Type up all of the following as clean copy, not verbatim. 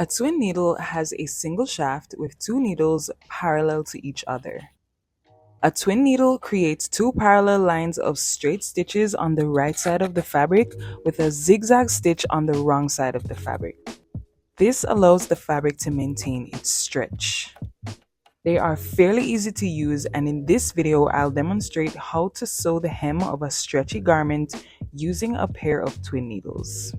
A twin needle has a single shaft with two needles parallel to each other. A twin needle creates two parallel lines of straight stitches on the right side of the fabric with a zigzag stitch on the wrong side of the fabric. This allows the fabric to maintain its stretch. They are fairly easy to use, and in this video I'll demonstrate how to sew the hem of a stretchy garment using a pair of twin needles.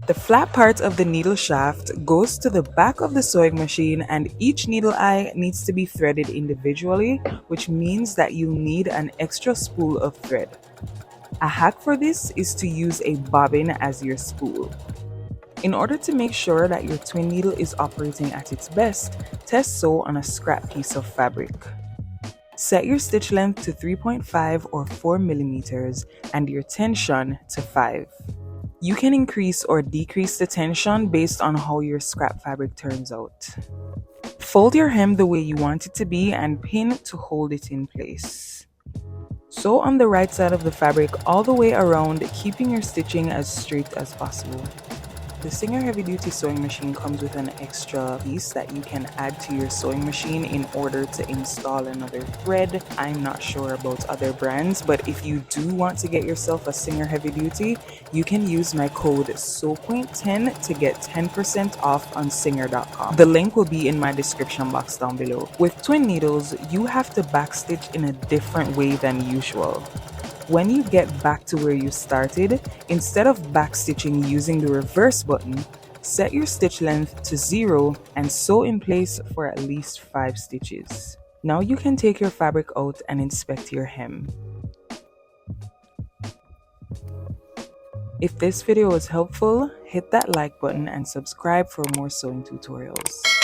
The flat part of the needle shaft goes to the back of the sewing machine, and each needle eye needs to be threaded individually, which means that you'll need an extra spool of thread. A hack for this is to use a bobbin as your spool. In order to make sure that your twin needle is operating at its best, test sew on a scrap piece of fabric. Set your stitch length to 3.5 or 4 millimeters and your tension to 5. You can increase or decrease the tension based on how your scrap fabric turns out. Fold your hem the way you want it to be and pin to hold it in place. Sew on the right side of the fabric all the way around, keeping your stitching as straight as possible. The Singer Heavy Duty sewing machine comes with an extra piece that you can add to your sewing machine in order to install another thread. I'm not sure about other brands, but if you do want to get yourself a Singer Heavy Duty, you can use my code QUAINT10 to get 10% off on singer.com. The link will be in my description box down below. With twin needles, you have to backstitch in a different way than usual. When you get back to where you started, instead of backstitching using the reverse button, set your stitch length to 0 and sew in place for at least 5 stitches. Now you can take your fabric out and inspect your hem. If this video was helpful, hit that like button and subscribe for more sewing tutorials.